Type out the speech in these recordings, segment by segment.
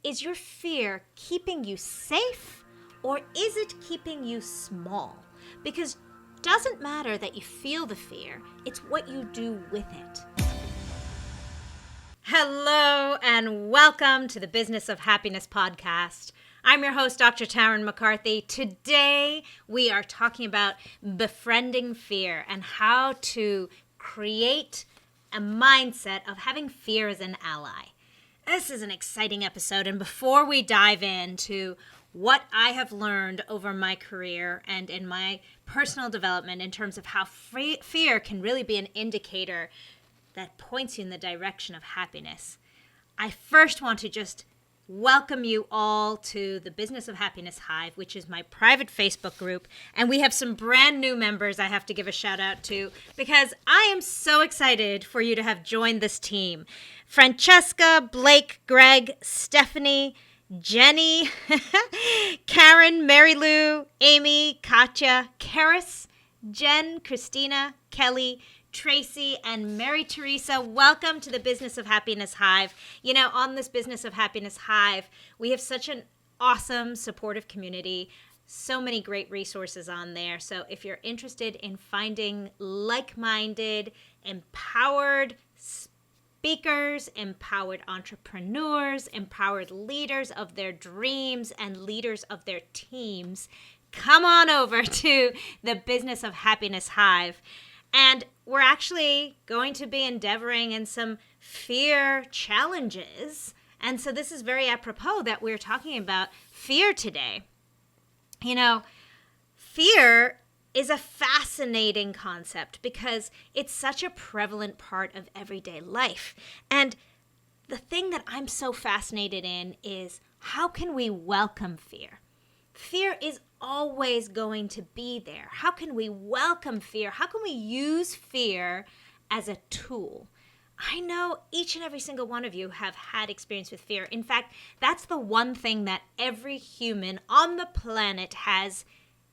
Is your fear keeping you safe, or is it keeping you small? Because it doesn't matter that you feel the fear, it's what you do with it. Hello and welcome to the Business of Happiness podcast. I'm your host, Dr. Tarryn MacCarthy. Today we are talking about befriending fear and how to create a mindset of having fear as an ally. This is an exciting episode, and before we dive into what I have learned over my career and in my personal development in terms of how fear can really be an indicator that points you in the direction of happiness, I first want to just welcome you all to the Business of Happiness Hive, which is my private Facebook group. And we have some brand new members I have to give a shout out to because I am so excited for you to have joined this team. Francesca, Blake, Greg, Stephanie, Jenny, Karen, Mary Lou, Amy, Katya, Karis, Jen, Christina, Kelly, Tracy, and Mary Teresa. Welcome to the Business of Happiness Hive. You know, on this Business of Happiness Hive, we have such an awesome, supportive community, so many great resources on there. So if you're interested in finding like-minded, empowered speakers, empowered entrepreneurs, empowered leaders of their dreams, and leaders of their teams, come on over to the Business of Happiness Hive. And we're actually going to be endeavoring in some fear challenges. And so this is very apropos that we're talking about fear today. You know, fear is a fascinating concept because it's such a prevalent part of everyday life. And the thing that I'm so fascinated in is how can we welcome fear? Fear is always going to be there. How can we welcome fear? How can we use fear as a tool? I know each and every single one of you have had experience with fear. In fact, that's the one thing that every human on the planet has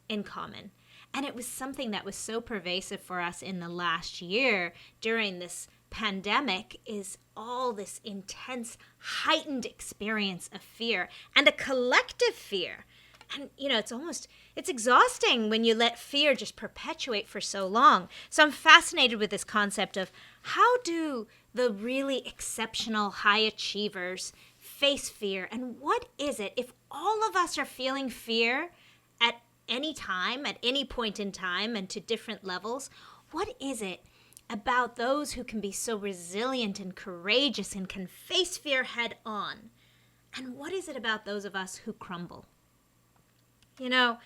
in common. And it was something that was so pervasive for us in the last year during this pandemic is all this intense, heightened experience of fear and a collective fear. And, you know, it's exhausting when you let fear just perpetuate for so long. So I'm fascinated with this concept of how do the really exceptional high achievers face fear? And what is it, if all of us are feeling fear at any time, at any point in time, and to different levels, what is it about those who can be so resilient and courageous and can face fear head on? And what is it about those of us who crumble? You know,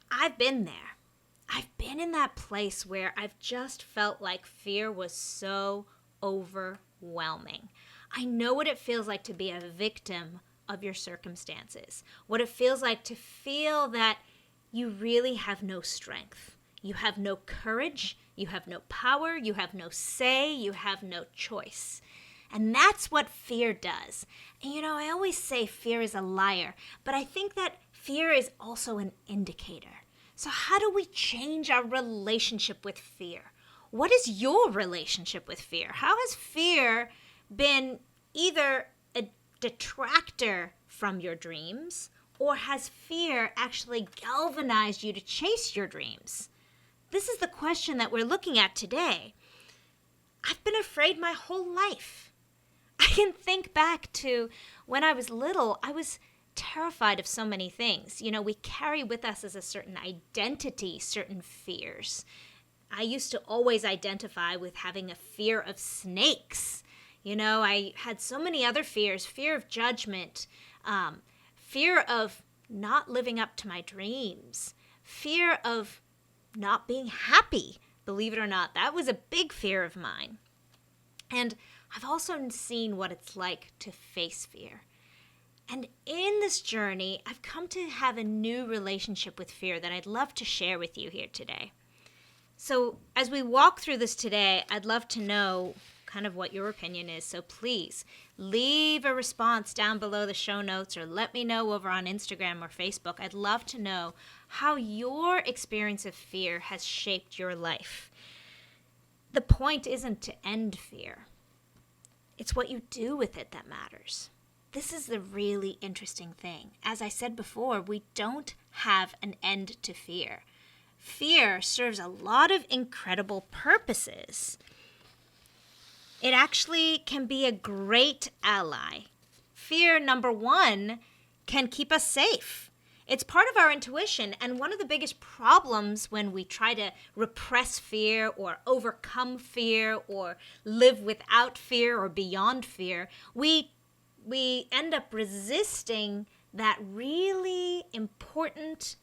I've been there. I've been in that place where I've just felt like fear was so overwhelming. I know what it feels like to be a victim of your circumstances, what it feels like to feel that you really have no strength. You have no courage, you have no power, you have no say, you have no choice. And that's what fear does. And you know, I always say fear is a liar, but I think that fear is also an indicator. So how do we change our relationship with fear? What is your relationship with fear? How has fear been either a detractor from your dreams, or has fear actually galvanized you to chase your dreams? This is the question that we're looking at today. I've been afraid my whole life. I can think back to when I was little, I was terrified of so many things. You know, we carry with us as a certain identity, certain fears. I used to always identify with having a fear of snakes. You know, I had so many other fears, fear of judgment, fear of not living up to my dreams, fear of not being happy. Believe it or not, that was a big fear of mine. And I've also seen what it's like to face fear. And in this journey, I've come to have a new relationship with fear that I'd love to share with you here today. So as we walk through this today, I'd love to know kind of what your opinion is. So please leave a response down below the show notes or let me know over on Instagram or Facebook. I'd love to know how your experience of fear has shaped your life. The point isn't to end fear. It's what you do with it that matters. this is the really interesting thing. As I said before, we don't have an end to fear. Fear serves a lot of incredible purposes. It actually can be a great ally. Fear, number one, can keep us safe. It's part of our intuition, and one of the biggest problems when we try to repress fear or overcome fear or live without fear or beyond fear, we end up resisting that really important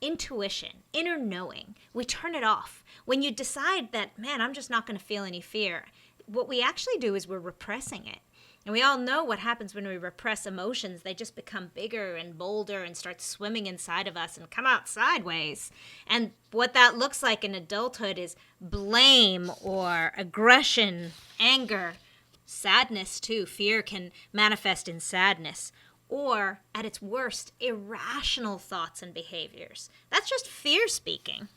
intuition, inner knowing. We turn it off. When you decide that, man, I'm just not going to feel any fear, what we actually do is we're repressing it. And we all know what happens when we repress emotions. They just become bigger and bolder and start swimming inside of us and come out sideways. And what that looks like in adulthood is blame or aggression, anger, sadness too. Fear can manifest in sadness. Or, at its worst, irrational thoughts and behaviors. That's just fear speaking.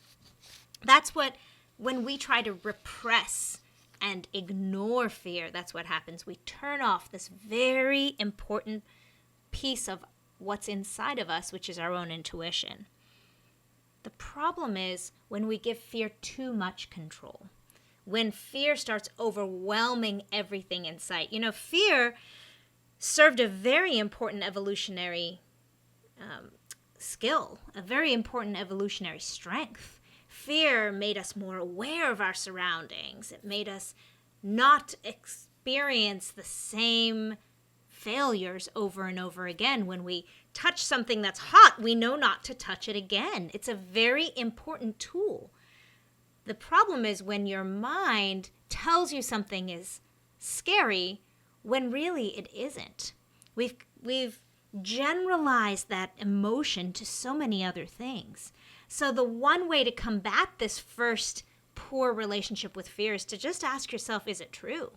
That's what, when we try to repress and ignore fear, that's what happens. We turn off this very important piece of what's inside of us, which is our own intuition. The problem is when we give fear too much control. When fear starts overwhelming everything in sight. You know, fear served a very important evolutionary skill, a very important evolutionary strength. Fear made us more aware of our surroundings. It made us not experience the same failures over and over again. When we touch something that's hot, we know not to touch it again. It's a very important tool. The problem is when your mind tells you something is scary when really it isn't. We've generalized that emotion to so many other things. So the one way to combat this first poor relationship with fear is to just ask yourself, is it true?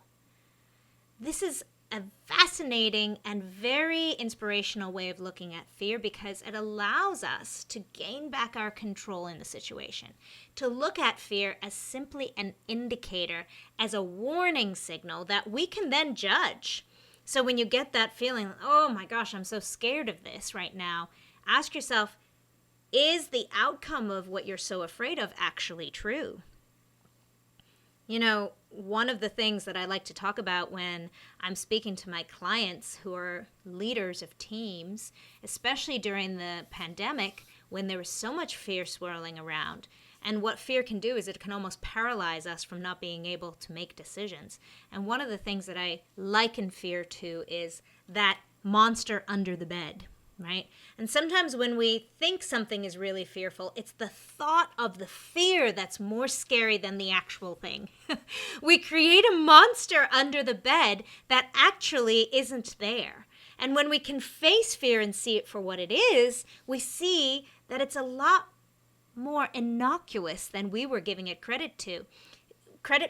This is a fascinating and very inspirational way of looking at fear because it allows us to gain back our control in the situation, to look at fear as simply an indicator, as a warning signal that we can then judge. So when you get that feeling, oh my gosh, I'm so scared of this right now, ask yourself, is the outcome of what you're so afraid of actually true? You know, one of the things that I like to talk about when I'm speaking to my clients who are leaders of teams, especially during the pandemic when there was so much fear swirling around, and what fear can do is it can almost paralyze us from not being able to make decisions. And one of the things that I liken fear to is that monster under the bed. Right? And sometimes when we think something is really fearful, it's the thought of the fear that's more scary than the actual thing. We create a monster under the bed that actually isn't there. And when we can face fear and see it for what it is, we see that it's a lot more innocuous than we were giving it credit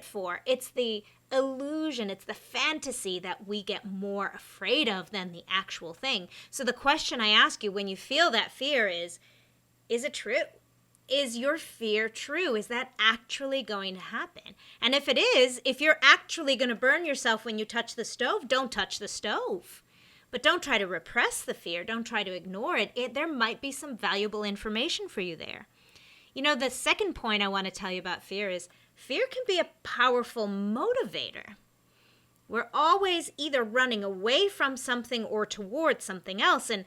for. It's the illusion, it's the fantasy that we get more afraid of than the actual thing. So the question I ask you when you feel that fear is it true? Is your fear true? Is that actually going to happen? And if it is, if you're actually going to burn yourself when you touch the stove, don't touch the stove. But don't try to repress the fear. Don't try to ignore it. There might be some valuable information for you there. You know, the second point I want to tell you about fear is fear can be a powerful motivator. We're always either running away from something or towards something else. And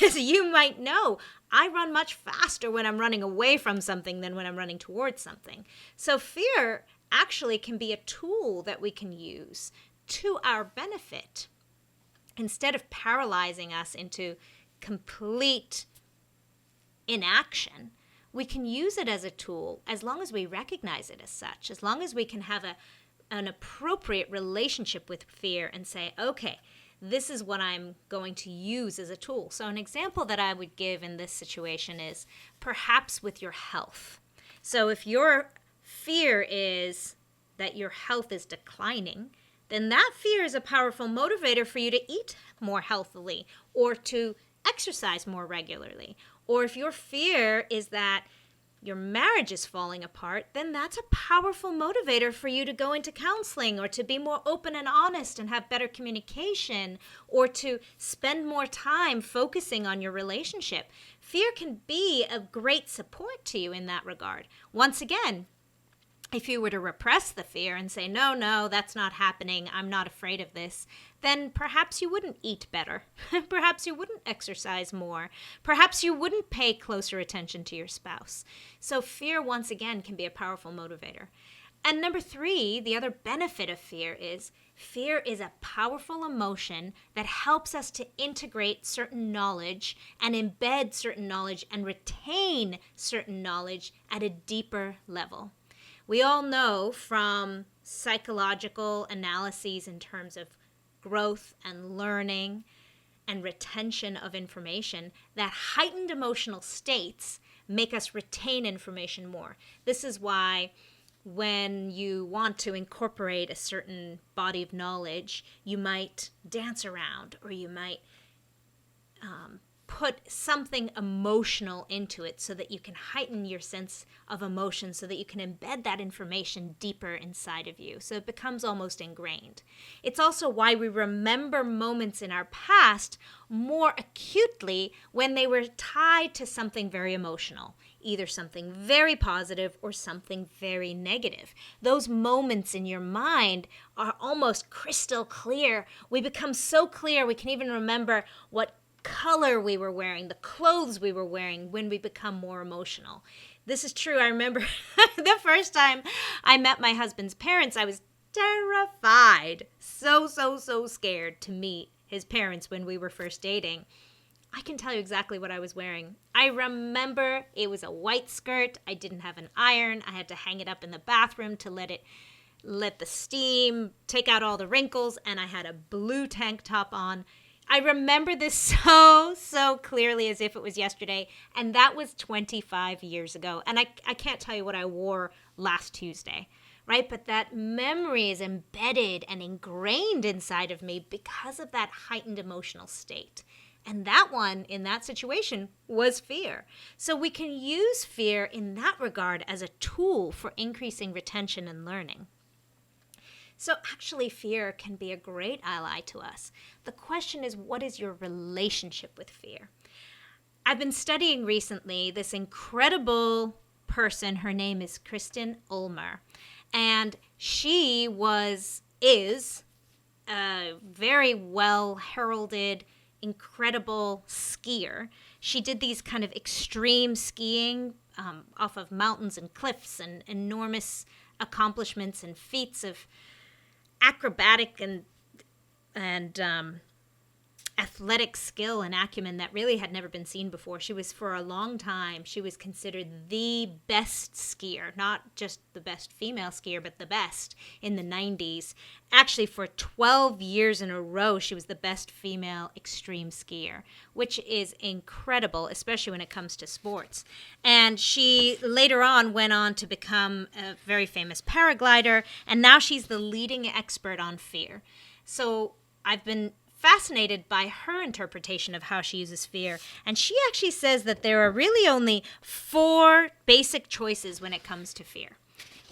as you might know, I run much faster when I'm running away from something than when I'm running towards something. So fear actually can be a tool that we can use to our benefit. Instead of paralyzing us into complete inaction, we can use it as a tool as long as we recognize it as such, as long as we can have an appropriate relationship with fear and say, okay, this is what I'm going to use as a tool. So an example that I would give in this situation is perhaps with your health. So if your fear is that your health is declining, then that fear is a powerful motivator for you to eat more healthily or to exercise more regularly. Or if your fear is that your marriage is falling apart, then that's a powerful motivator for you to go into counseling or to be more open and honest and have better communication or to spend more time focusing on your relationship. Fear can be a great support to you in that regard. Once again, if you were to repress the fear and say, no, that's not happening, I'm not afraid of this, then perhaps you wouldn't eat better. Perhaps you wouldn't exercise more. Perhaps you wouldn't pay closer attention to your spouse. So fear, once again, can be a powerful motivator. And number 3, the other benefit of fear is a powerful emotion that helps us to integrate certain knowledge and embed certain knowledge and retain certain knowledge at a deeper level. We all know from psychological analyses in terms of growth and learning and retention of information that heightened emotional states make us retain information more. This is why when you want to incorporate a certain body of knowledge, you might dance around or you might put something emotional into it so that you can heighten your sense of emotion, so that you can embed that information deeper inside of you, so it becomes almost ingrained. It's also why we remember moments in our past more acutely when they were tied to something very emotional, either something very positive or something very negative. Those moments in your mind are almost crystal clear. We become so clear we can even remember what color we were wearing, the clothes we were wearing when we become more emotional. This is true. I remember the first time I met my husband's parents, I was terrified, so scared to meet his parents when we were first dating. I can tell you exactly what I was wearing. I remember it was a white skirt. I didn't have an iron. I had to hang it up in the bathroom to let the steam take out all the wrinkles, and I had a blue tank top on. I remember this so clearly as if it was yesterday, and that was 25 years ago. And I can't tell you what I wore last Tuesday, right? But that memory is embedded and ingrained inside of me because of that heightened emotional state. And that one, in that situation, was fear. So we can use fear in that regard as a tool for increasing retention and learning. So actually, fear can be a great ally to us. The question is, what is your relationship with fear? I've been studying recently this incredible person. Her name is Kristen Ulmer. And she is a very well heralded, incredible skier. She did these kind of extreme skiing off of mountains and cliffs and enormous accomplishments and feats of acrobatic and athletic skill and acumen that really had never been seen before. She was, for a long time, she was considered the best skier, not just the best female skier, but the best in the 90s. Actually, for 12 years in a row, she was the best female extreme skier, which is incredible, especially when it comes to sports. And she later on went on to become a very famous paraglider, and now she's the leading expert on fear. So I've been fascinated by her interpretation of how she uses fear. And she actually says that there are really only 4 basic choices when it comes to fear.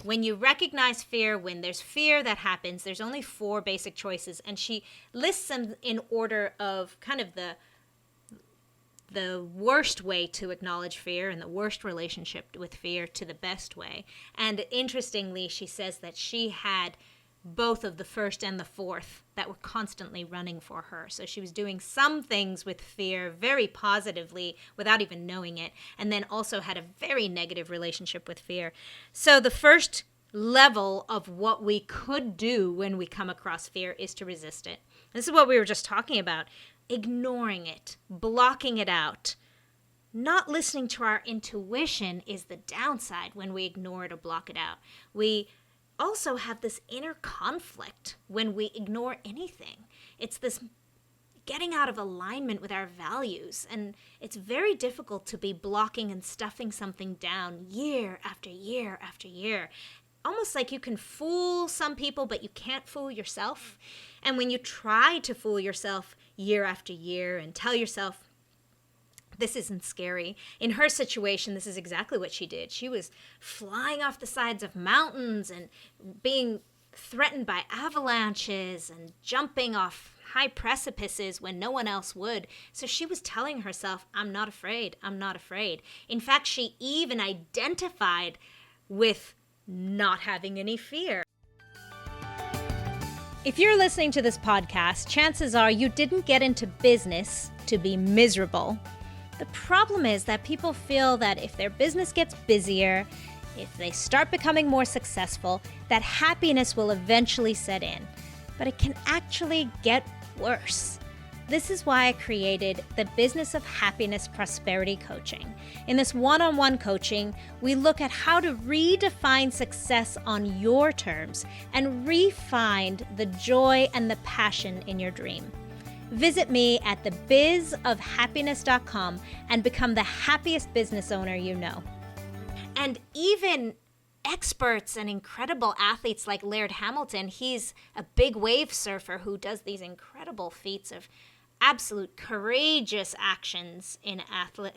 When you recognize fear, when there's fear that happens, there's only 4 basic choices. And she lists them in order of kind of the worst way to acknowledge fear and the worst relationship with fear to the best way. And interestingly, she says that she had both of the first and the fourth that were constantly running for her. So she was doing some things with fear very positively without even knowing it, and then also had a very negative relationship with fear. So the first level of what we could do when we come across fear is to resist it. This is what we were just talking about. Ignoring it, blocking it out. Not listening to our intuition is the downside when we ignore it or block it out. We also have this inner conflict when we ignore anything. It's this getting out of alignment with our values, and it's very difficult to be blocking and stuffing something down year after year after year. Almost like you can fool some people, but you can't fool yourself. And when you try to fool yourself year after year and tell yourself This isn't scary. In her situation, this is exactly what she did. She was flying off the sides of mountains and being threatened by avalanches and jumping off high precipices when no one else would. So she was telling herself, I'm not afraid. I'm not afraid. In fact, she even identified with not having any fear. If you're listening to this podcast, chances are you didn't get into business to be miserable. The problem is that people feel that if their business gets busier, if they start becoming more successful, that happiness will eventually set in. But it can actually get worse. This is why I created the Business of Happiness Prosperity Coaching. In this one-on-one coaching, we look at how to redefine success on your terms and re-find the joy and the passion in your dream. Visit me at thebizofhappiness.com and become the happiest business owner you know. And even experts and incredible athletes like Laird Hamilton, he's a big wave surfer who does these incredible feats of absolute courageous actions in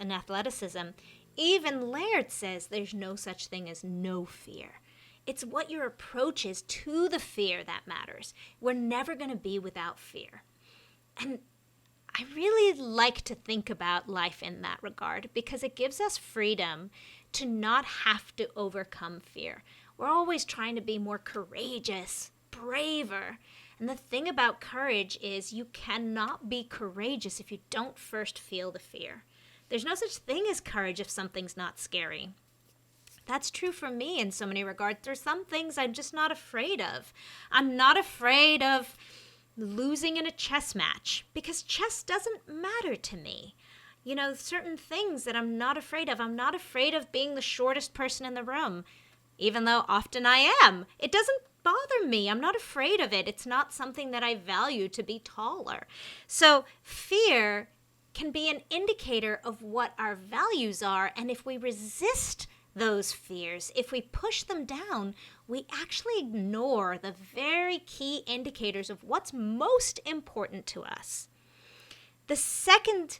athleticism. Even Laird says there's no such thing as no fear. It's what your approach is to the fear that matters. We're never going to be without fear. And I really like to think about life in that regard because it gives us freedom to not have to overcome fear. We're always trying to be more courageous, braver. And the thing about courage is you cannot be courageous if you don't first feel the fear. There's no such thing as courage if something's not scary. That's true for me in so many regards. There's some things I'm just not afraid of. I'm not afraid of losing in a chess match because chess doesn't matter to me. You know, certain things that I'm not afraid of. I'm not afraid of being the shortest person in the room, even though often I am. It doesn't bother me. I'm not afraid of it. It's not something that I value to be taller. So fear can be an indicator of what our values are, and if we resist those fears, if we push them down, we actually ignore the very key indicators of what's most important to us. The second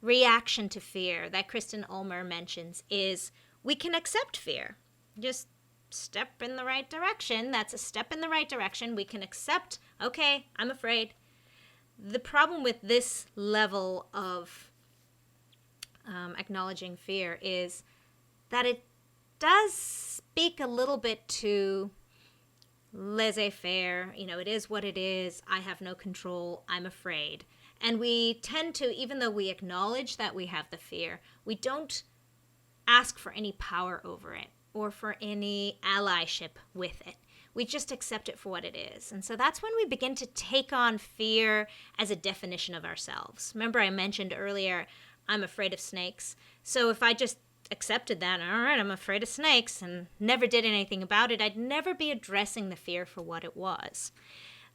reaction to fear that Kristen Ulmer mentions is we can accept fear. Just step in the right direction. That's a step in the right direction. We can accept, okay, I'm afraid. The problem with this level of acknowledging fear is that it does speak a little bit to laissez-faire. You know, it is what it is. I have no control. I'm afraid. And we tend to, even though we acknowledge that we have the fear, we don't ask for any power over it or for any allyship with it. We just accept it for what it is. And so that's when we begin to take on fear as a definition of ourselves. Remember I mentioned earlier, I'm afraid of snakes. So if I just accepted that, all right, I'm afraid of snakes, and never did anything about it, I'd never be addressing the fear for what it was.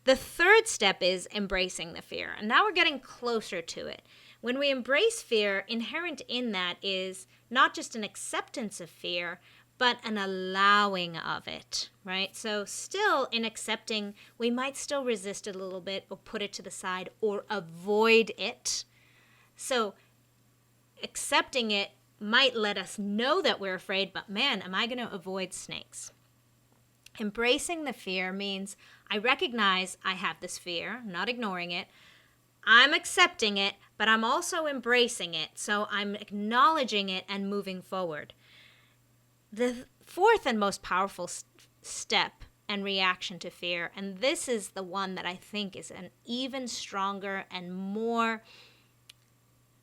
The third step is embracing the fear. And now we're getting closer to it. When we embrace fear, inherent in that is not just an acceptance of fear, but an allowing of it, right? So still in accepting, we might still resist it a little bit or put it to the side or avoid it. So accepting it might let us know that we're afraid, but man, am I going to avoid snakes? Embracing the fear means I recognize I have this fear, not ignoring it. I'm accepting it, but I'm also embracing it. So I'm acknowledging it and moving forward. The fourth and most powerful step and reaction to fear, and this is the one that I think is an even stronger and more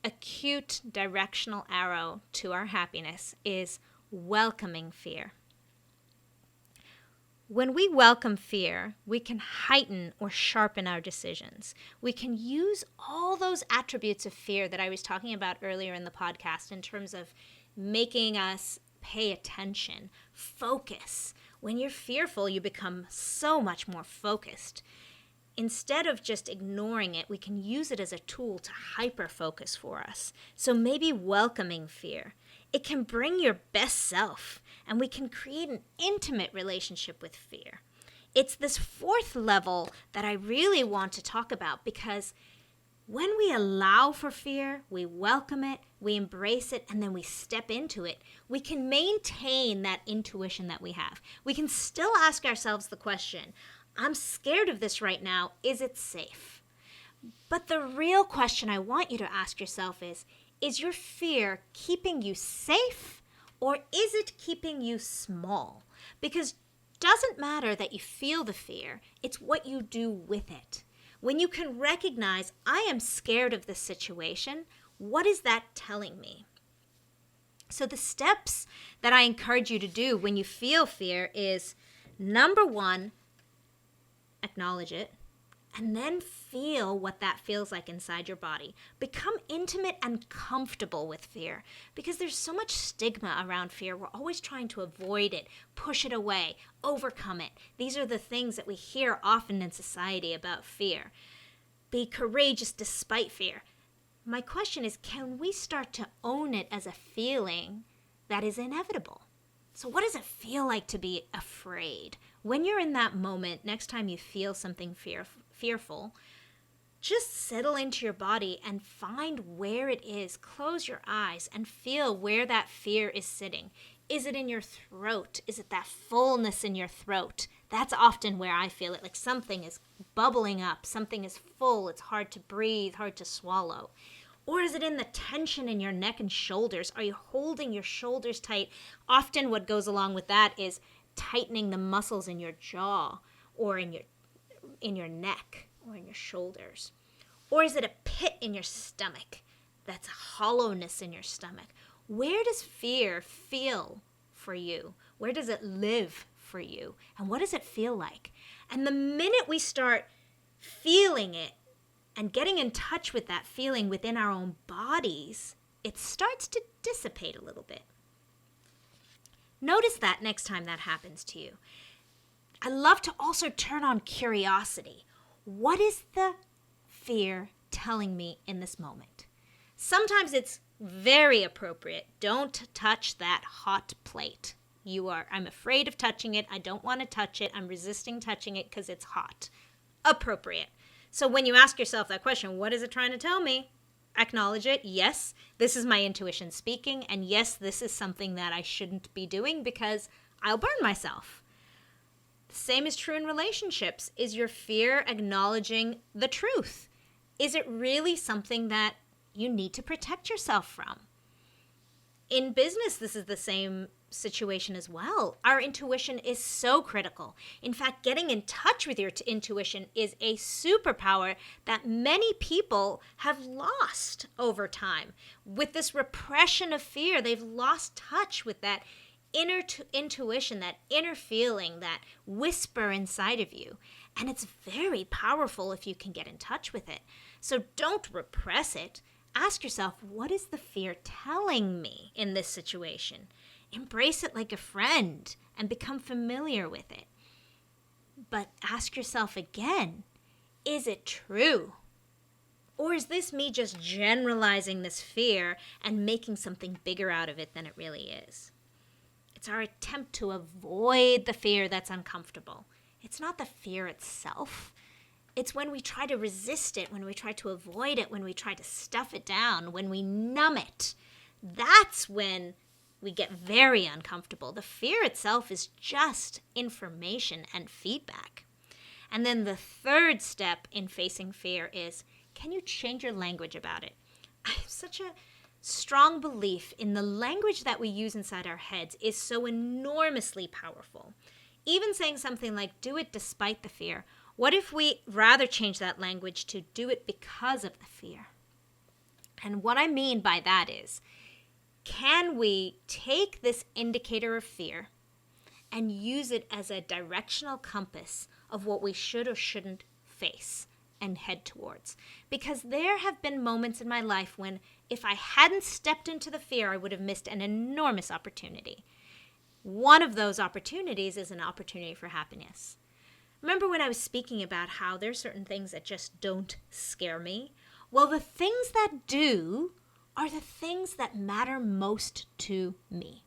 acute directional arrow to our happiness, is welcoming fear. When we welcome fear, we can heighten or sharpen our decisions. We can use all those attributes of fear that I was talking about earlier in the podcast in terms of making us pay attention, focus. When you're fearful, you become so much more focused. Instead of just ignoring it, we can use it as a tool to hyper-focus for us. So maybe welcoming fear. It can bring your best self, and we can create an intimate relationship with fear. It's this fourth level that I really want to talk about because When we allow for fear, we welcome it, we embrace it, and then we step into it, we can maintain that intuition that we have. We can still ask ourselves the question, I'm scared of this right now. Is it safe? But the real question I want you to ask yourself is your fear keeping you safe or is it keeping you small? Because it doesn't matter that you feel the fear, it's what you do with it. When you can recognize, I am scared of this situation, what is that telling me? So the steps that I encourage you to do when you feel fear is, number one, acknowledge it, and then feel what that feels like inside your body. Become intimate and comfortable with fear because there's so much stigma around fear. We're always trying to avoid it, push it away, overcome it. These are the things that we hear often in society about fear. Be courageous despite fear. My question is, can we start to own it as a feeling that is inevitable? So what does it feel like to be afraid? When you're in that moment, next time you feel something fearful, just settle into your body and find where it is. Close your eyes and feel where that fear is sitting. Is it in your throat? Is it that fullness in your throat? That's often where I feel it, like something is bubbling up, something is full, it's hard to breathe, hard to swallow. Or is it in the tension in your neck and shoulders? Are you holding your shoulders tight? Often what goes along with that is tightening the muscles in your jaw or in your neck or in your shoulders. Or is it a pit in your stomach? That's a hollowness in your stomach. Where does fear feel for you? Where does it live for you? And what does it feel like? And the minute we start feeling it, and getting in touch with that feeling within our own bodies, it starts to dissipate a little bit. Notice that next time that happens to you. I love to also turn on curiosity. What is the fear telling me in this moment? Sometimes it's very appropriate. Don't touch that hot plate. I'm afraid of touching it. I don't want to touch it. I'm resisting touching it because it's hot. Appropriate. So when you ask yourself that question, what is it trying to tell me? Acknowledge it. Yes, this is my intuition speaking. And yes, this is something that I shouldn't be doing because I'll burn myself. The same is true in relationships. Is your fear acknowledging the truth? Is it really something that you need to protect yourself from? In business, this is the same situation as well. Our intuition is so critical. In fact, getting in touch with your intuition is a superpower that many people have lost over time. With this repression of fear, they've lost touch with that inner intuition, that inner feeling, that whisper inside of you. And it's very powerful if you can get in touch with it. So don't repress it. Ask yourself, what is the fear telling me in this situation? Embrace it like a friend and become familiar with it. But ask yourself again, is it true? Or is this me just generalizing this fear and making something bigger out of it than it really is? It's our attempt to avoid the fear that's uncomfortable. It's not the fear itself. It's when we try to resist it, when we try to avoid it, when we try to stuff it down, when we numb it. That's when we get very uncomfortable. The fear itself is just information and feedback. And then the third step in facing fear is, can you change your language about it? I have such a strong belief in the language that we use inside our heads is so enormously powerful. Even saying something like, do it despite the fear. What if we rather change that language to do it because of the fear? And what I mean by that is, can we take this indicator of fear and use it as a directional compass of what we should or shouldn't face and head towards? Because there have been moments in my life when if I hadn't stepped into the fear, I would have missed an enormous opportunity. One of those opportunities is an opportunity for happiness. Remember when I was speaking about how there's certain things that just don't scare me? Well, the things that do are the things that matter most to me.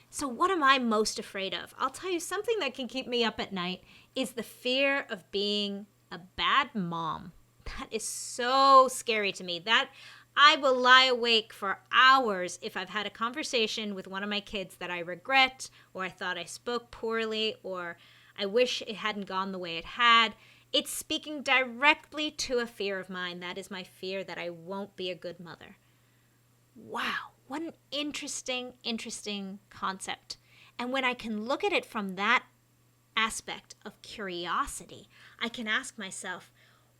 So what am I most afraid of? I'll tell you, something that can keep me up at night is the fear of being a bad mom. That is so scary to me. That I will lie awake for hours if I've had a conversation with one of my kids that I regret, or I thought I spoke poorly, or I wish it hadn't gone the way it had. It's speaking directly to a fear of mine. That is my fear that I won't be a good mother. Wow, what an interesting concept. And when I can look at it from that aspect of curiosity, I can ask myself,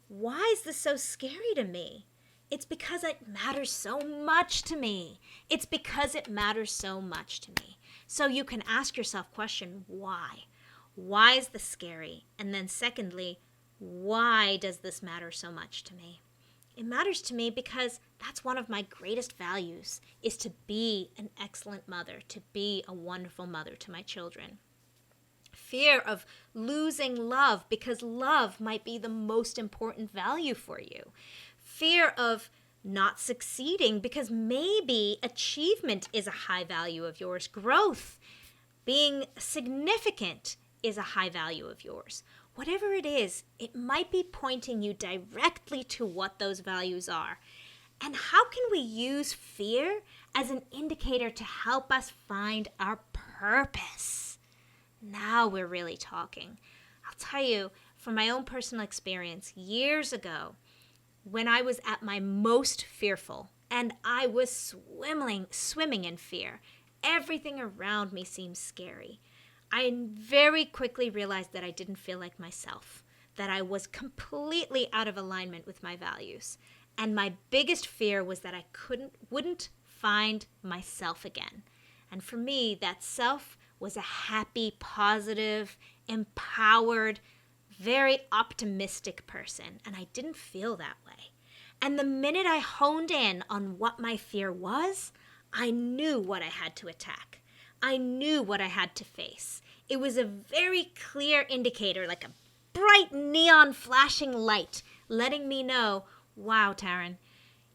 why is this so scary to me? It's because it matters so much to me. It's because it matters so much to me. So you can ask yourself question, why? Why is this scary? And then secondly, why does this matter so much to me? It matters to me because that's one of my greatest values, is to be an excellent mother, to be a wonderful mother to my children. Fear of losing love because love might be the most important value for you. Fear of not succeeding because maybe achievement is a high value of yours. Growth, being significant is a high value of yours. Whatever it is, it might be pointing you directly to what those values are. And how can we use fear as an indicator to help us find our purpose? Now we're really talking. I'll tell you, from my own personal experience, years ago, when I was at my most fearful, and I was swimming in fear, everything around me seemed scary. I very quickly realized that I didn't feel like myself, that I was completely out of alignment with my values. And my biggest fear was that I wouldn't find myself again. And for me, that self was a happy, positive, empowered, very optimistic person. And I didn't feel that way. And the minute I honed in on what my fear was, I knew what I had to attack. I knew what I had to face. It was a very clear indicator, like a bright neon flashing light, letting me know, wow, Tarryn,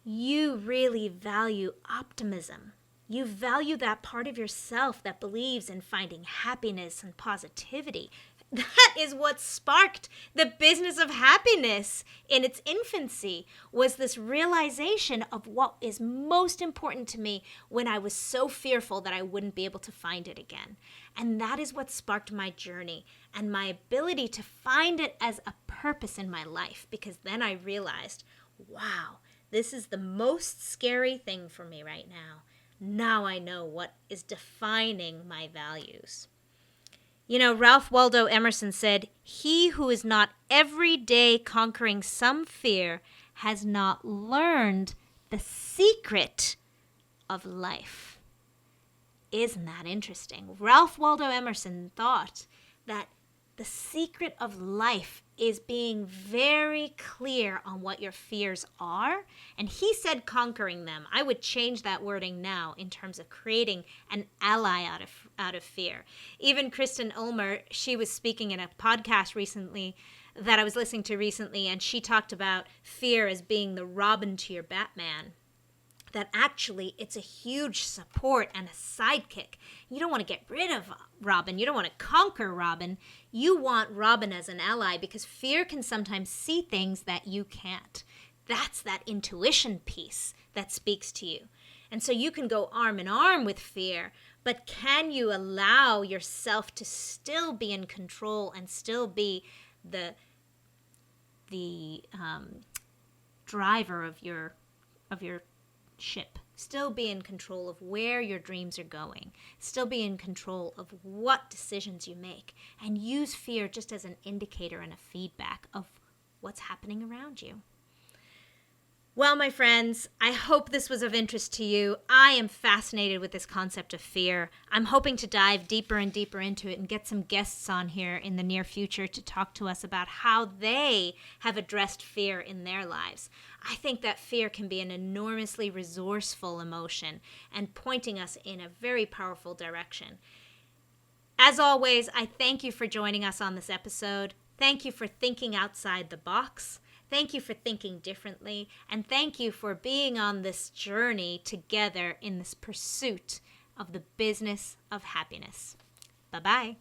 you really value optimism. You value that part of yourself that believes in finding happiness and positivity. That is what sparked the business of happiness in its infancy, was this realization of what is most important to me when I was so fearful that I wouldn't be able to find it again. And that is what sparked my journey and my ability to find it as a purpose in my life, because then I realized, wow, this is the most scary thing for me right now. Now I know what is defining my values. You know, Ralph Waldo Emerson said, "He who is not every day conquering some fear has not learned the secret of life." Isn't that interesting? Ralph Waldo Emerson thought that the secret of life is being very clear on what your fears are. And he said conquering them. I would change that wording now in terms of creating an ally out of fear. Even Kristen Ulmer, she was speaking in a podcast recently that I was listening to recently, and she talked about fear as being the Robin to your Batman. That actually it's a huge support and a sidekick. You don't want to get rid of Robin. You don't want to conquer Robin. You want Robin as an ally, because fear can sometimes see things that you can't. That's that intuition piece that speaks to you. And so you can go arm in arm with fear, but can you allow yourself to still be in control and still be the driver of your ship, still be in control of where your dreams are going, still be in control of what decisions you make, and use fear just as an indicator and a feedback of what's happening around you. Well, my friends, I hope this was of interest to you. I am fascinated with this concept of fear. I'm hoping to dive deeper and deeper into it and get some guests on here in the near future to talk to us about how they have addressed fear in their lives. I think that fear can be an enormously resourceful emotion and pointing us in a very powerful direction. As always, I thank you for joining us on this episode. Thank you for thinking outside the box. Thank you for thinking differently, and thank you for being on this journey together in this pursuit of the business of happiness. Bye-bye.